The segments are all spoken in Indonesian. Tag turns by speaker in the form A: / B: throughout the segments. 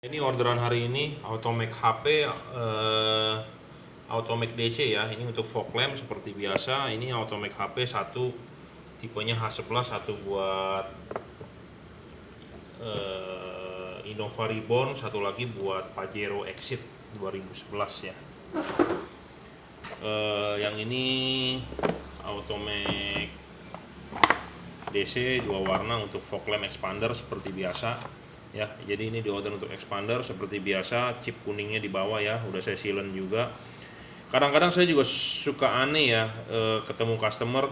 A: Ini orderan hari ini Automac HP, Automac DC ya. Ini untuk fog lamp seperti biasa. Ini Automac HP satu, tipenya H11, satu buat Innova Reborn, satu lagi buat Pajero Exit 2011 ya. Yang ini Automac DC dua warna untuk fog lamp expander seperti biasa ya. Jadi ini diorder untuk expander seperti biasa, chip kuningnya di bawah ya, udah saya sealant juga. Kadang-kadang saya juga suka aneh ya, ketemu customer,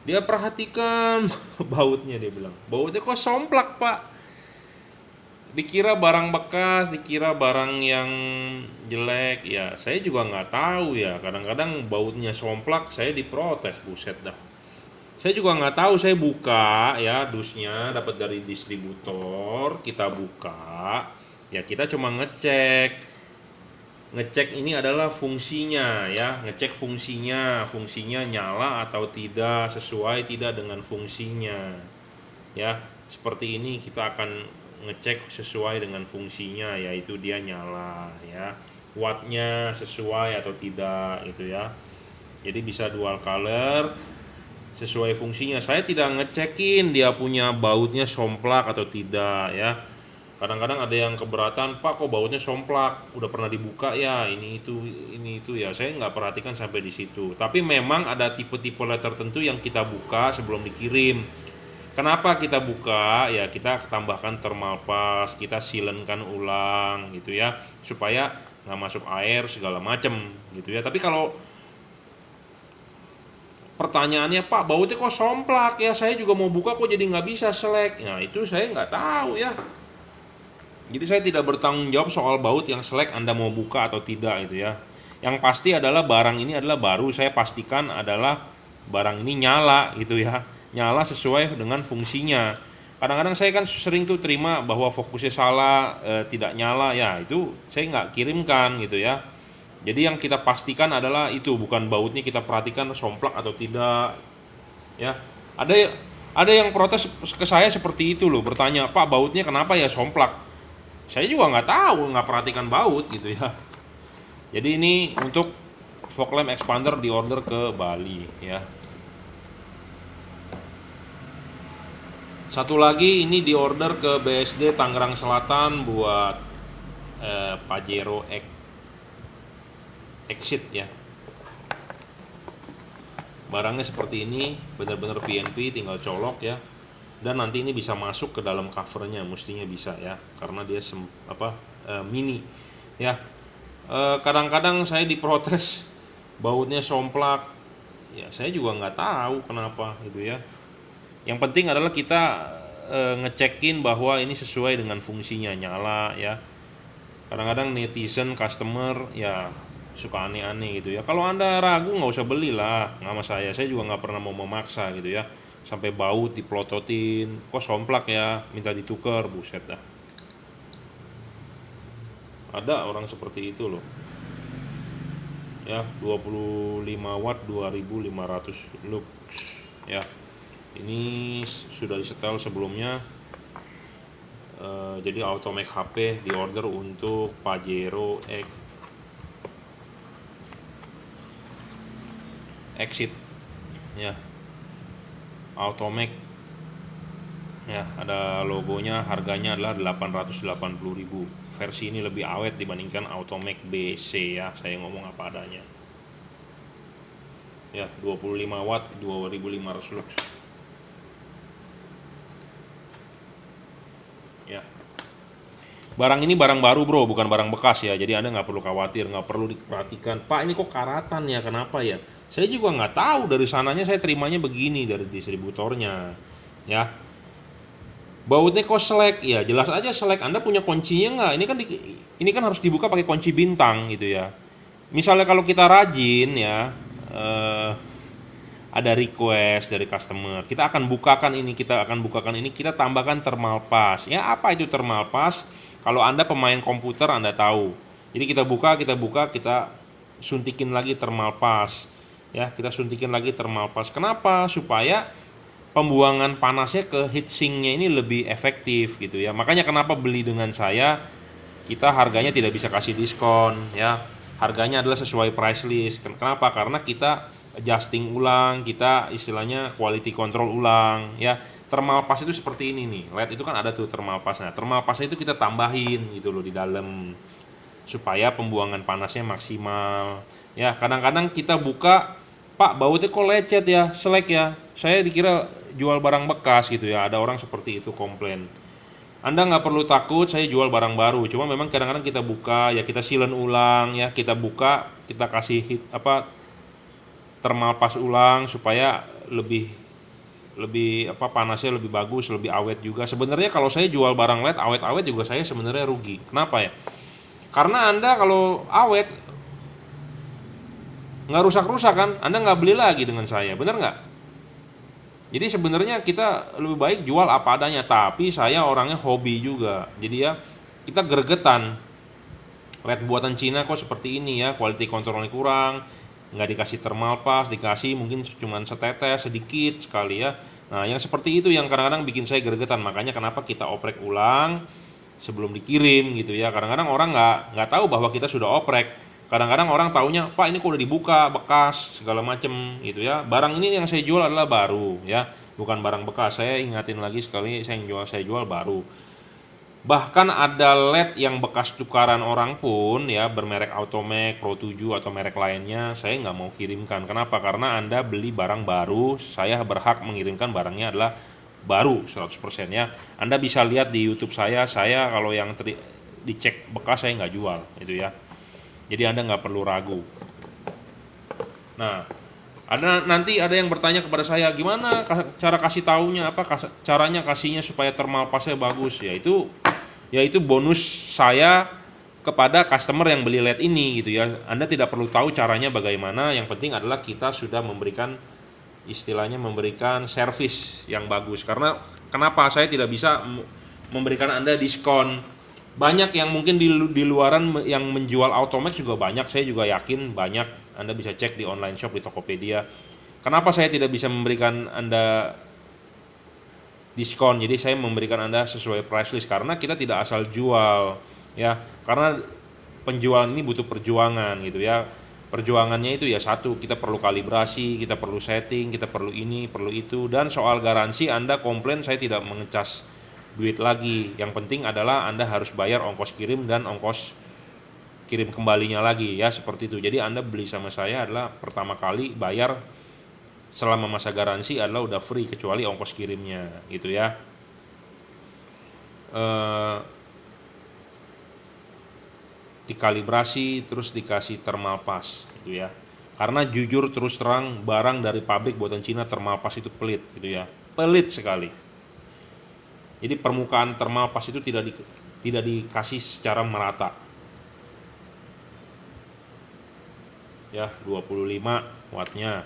A: dia perhatikan bautnya, dia bilang bautnya kok somplak pak, dikira barang bekas, dikira barang yang jelek ya. Saya juga nggak tahu ya, kadang-kadang bautnya somplak saya diprotes, buset dah. Saya juga nggak tahu, saya buka ya dusnya dapat dari distributor, kita buka ya, kita cuma ngecek ini adalah fungsinya ya, ngecek fungsinya nyala atau tidak, sesuai tidak dengan fungsinya ya. Seperti ini kita akan ngecek sesuai dengan fungsinya, yaitu dia nyala ya, wattnya sesuai atau tidak itu ya. Jadi bisa dual color sesuai fungsinya. Saya tidak ngecekin dia punya bautnya somplak atau tidak ya. Kadang-kadang ada yang keberatan, pak kok bautnya somplak, udah pernah dibuka ya, ini itu ya. Saya nggak perhatikan sampai di situ. Tapi memang ada tipe-tipe LED tertentu yang kita buka sebelum dikirim. Kenapa kita buka ya, kita tambahkan thermal pass, kita silentkan ulang gitu ya, supaya nggak masuk air segala macem gitu ya. Tapi kalau pertanyaannya, pak bautnya kok somplak ya, saya juga mau buka kok jadi nggak bisa selek, nah itu saya nggak tahu ya. Jadi saya tidak bertanggung jawab soal baut yang selek Anda mau buka atau tidak gitu ya. Yang pasti adalah barang ini adalah baru, saya pastikan adalah barang ini nyala gitu ya, nyala sesuai dengan fungsinya. Kadang-kadang saya kan sering tuh terima bahwa fokusnya salah, tidak nyala ya, itu saya nggak kirimkan gitu ya. Jadi yang kita pastikan adalah itu, bukan bautnya kita perhatikan somplak atau tidak ya. Ada yang protes ke saya seperti itu loh, bertanya, pak bautnya kenapa ya somplak. Saya juga nggak tahu, nggak perhatikan baut gitu ya. Jadi ini untuk fog lamp expander di order ke Bali ya. Satu lagi ini di order ke BSD Tangerang Selatan buat Pajero Exit ya. Barangnya seperti ini, benar-benar PNP, tinggal colok ya. Dan nanti ini bisa masuk ke dalam covernya, mestinya bisa ya, karena dia mini ya. Kadang-kadang saya diprotes bautnya somplak ya, saya juga nggak tahu kenapa gitu ya. Yang penting adalah kita ngecekin bahwa ini sesuai dengan fungsinya, nyala ya. Kadang-kadang netizen, customer ya suka aneh-aneh gitu ya. Kalau Anda ragu nggak usah belilah, nggak sama saya juga nggak pernah mau memaksa gitu ya. Sampai baut diplototin, kok somplak ya, minta ditukar, buset dah. Ada orang seperti itu loh ya. 25 watt 2500 lux ya. Ini sudah disetel sebelumnya. Jadi Automac HP di order untuk Pajero Exit ya, Automac ya, ada logonya, harganya adalah 880.000. Versi ini lebih awet dibandingkan Automac BC ya, saya ngomong apa adanya ya. 25 watt 2500 lux ya. Barang ini barang baru bro, bukan barang bekas ya. Jadi Anda nggak perlu khawatir, nggak perlu diperhatikan, pak ini kok karatan ya, kenapa ya. Saya juga nggak tahu, dari sananya saya terimanya begini dari distributornya ya. Bautnya kok selek ya, jelas aja selek. Anda punya kuncinya nggak? Ini kan harus dibuka pakai kunci bintang gitu ya. Misalnya kalau kita rajin ya, ada request dari customer, kita akan bukakan ini, kita tambahkan thermal pass ya. Apa itu thermal pass? Kalau Anda pemain komputer Anda tahu. Jadi kita buka, kita suntikin lagi thermal pass ya, kita suntikin lagi thermal pass. Kenapa? Supaya pembuangan panasnya ke heatsinknya ini lebih efektif gitu ya. Makanya kenapa beli dengan saya, kita harganya tidak bisa kasih diskon ya. Harganya adalah sesuai price list. Kenapa? Karena kita adjusting ulang, kita istilahnya quality control ulang ya. Thermal pass itu seperti ini nih. LED itu kan ada tuh thermal pass. Nah, thermal pass itu kita tambahin gitu loh di dalam supaya pembuangan panasnya maksimal. Ya, kadang-kadang kita buka, Pak, bautnya kok lecet ya, selek ya. Saya dikira jual barang bekas gitu ya. Ada orang seperti itu komplain. Anda nggak perlu takut, saya jual barang baru. Cuma memang kadang-kadang kita buka, ya kita silen ulang, ya kita buka, kita kasih thermal pass ulang supaya lebih lebih panasnya lebih bagus, lebih awet juga. Sebenarnya kalau saya jual barang LED awet-awet juga saya sebenarnya rugi. Kenapa ya? Karena Anda kalau awet nggak rusak-rusak kan, Anda nggak beli lagi dengan saya, bener nggak? Jadi sebenarnya kita lebih baik jual apa adanya, tapi saya orangnya hobi juga. Jadi ya kita gregetan. LED buatan Cina kok seperti ini ya, quality controlnya kurang, nggak dikasih thermal pass, dikasih mungkin cuma setetes, sedikit sekali ya. Nah yang seperti itu yang kadang-kadang bikin saya gregetan. Makanya kenapa kita oprek ulang sebelum dikirim gitu ya. Kadang-kadang orang nggak tahu bahwa kita sudah oprek. Kadang-kadang orang taunya, Pak ini kok udah dibuka, bekas, segala macem gitu ya. Barang ini yang saya jual adalah baru ya, bukan barang bekas. Saya ingatin lagi sekali, saya jual baru. Bahkan ada LED yang bekas tukaran orang pun ya, bermerek Automac, Pro 7 atau merek lainnya, saya nggak mau kirimkan. Kenapa? Karena Anda beli barang baru, saya berhak mengirimkan barangnya adalah baru 100% ya. Anda bisa lihat di YouTube saya kalau yang dicek bekas saya nggak jual itu ya. Jadi Anda nggak perlu ragu. Nah, nanti ada yang bertanya kepada saya, gimana cara kasih taunya, apa caranya kasihnya supaya thermal passnya bagus? Yaitu bonus saya kepada customer yang beli LED ini gitu ya. Anda tidak perlu tahu caranya bagaimana, yang penting adalah kita sudah memberikan servis yang bagus. Karena kenapa saya tidak bisa memberikan Anda diskon? Banyak yang mungkin di luaran yang menjual Automax juga banyak, saya juga yakin banyak. Anda bisa cek di online shop di Tokopedia. Kenapa saya tidak bisa memberikan Anda diskon? Jadi saya memberikan Anda sesuai price list karena kita tidak asal jual ya. Karena penjualan ini butuh perjuangan gitu ya. Perjuangannya itu ya satu, kita perlu kalibrasi, kita perlu setting, kita perlu ini, perlu itu. Dan soal garansi Anda komplain saya tidak mengecas duit lagi. Yang penting adalah Anda harus bayar ongkos kirim dan ongkos kirim kembalinya lagi ya, seperti itu. Jadi Anda beli sama saya adalah pertama kali bayar selama masa garansi adalah udah free kecuali ongkos kirimnya gitu ya. Dikalibrasi terus dikasih thermal pass gitu ya. Karena jujur terus terang barang dari pabrik buatan Cina thermal pass itu pelit gitu ya. Pelit sekali. Jadi permukaan thermal pass itu tidak dikasih secara merata. Ya, 25 wattnya.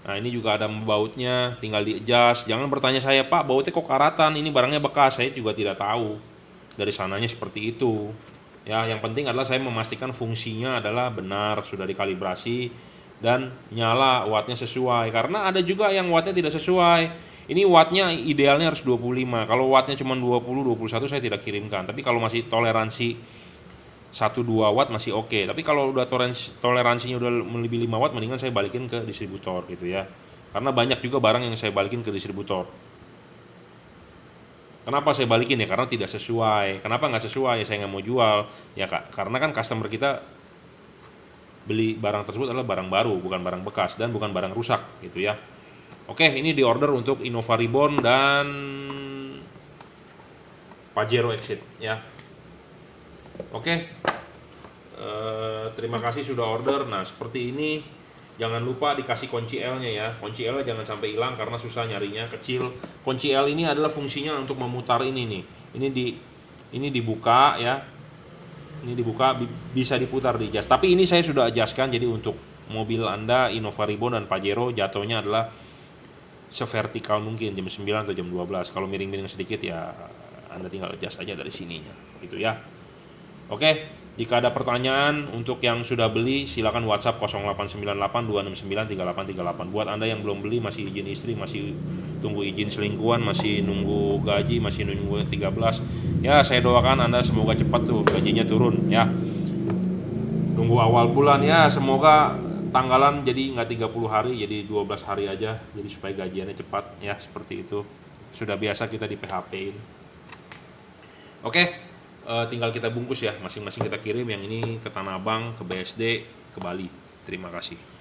A: Nah, ini juga ada bautnya, tinggal di-adjust. Jangan bertanya saya, Pak, bautnya kok karatan, ini barangnya bekas. Saya juga tidak tahu. Dari sananya seperti itu. Ya, yang penting adalah saya memastikan fungsinya adalah benar, sudah dikalibrasi dan nyala wattnya sesuai. Karena ada juga yang wattnya tidak sesuai. Ini wattnya idealnya harus 25. Kalau wattnya cuma 20, 21 saya tidak kirimkan. Tapi kalau masih toleransi 1-2 watt masih oke. Tapi kalau udah toleransinya udah melebihi 5 watt mendingan saya balikin ke distributor gitu ya. Karena banyak juga barang yang saya balikin ke distributor. Kenapa saya balikin ya? Karena tidak sesuai. Kenapa nggak sesuai? Saya nggak mau jual. Ya karena kan customer kita beli barang tersebut adalah barang baru, bukan barang bekas dan bukan barang rusak gitu ya. Oke, ini di order untuk Innova Reborn dan Pajero Exit ya. Oke, terima kasih sudah order. Nah seperti ini, jangan lupa dikasih kunci L-nya ya. Kunci L jangan sampai hilang karena susah nyarinya, kecil. Kunci L ini adalah fungsinya untuk memutar ini nih. Ini dibuka ya. Ini dibuka bisa diputar di jas. Tapi ini saya sudah adjustkan, jadi untuk mobil Anda Innova Reborn dan Pajero jatuhnya adalah severtikal mungkin jam 9 atau jam 12. Kalau miring-miring sedikit ya Anda tinggal adjust aja dari sininya gitu ya. Oke, jika ada pertanyaan untuk yang sudah beli silakan WhatsApp 0898 269 3838. Buat Anda yang belum beli, masih izin istri, masih tunggu izin selingkuhan, masih nunggu gaji, masih nunggu 13, Ya saya doakan Anda semoga cepat tuh gajinya turun ya. Nunggu awal bulan ya, semoga tanggalan jadi nggak 30 hari jadi 12 hari aja, jadi supaya gajiannya cepat ya, seperti itu. Sudah biasa kita di PHP-in. Oke, tinggal kita bungkus ya, masing-masing kita kirim, yang ini ke Tanah Abang, ke BSD, ke Bali. Terima kasih.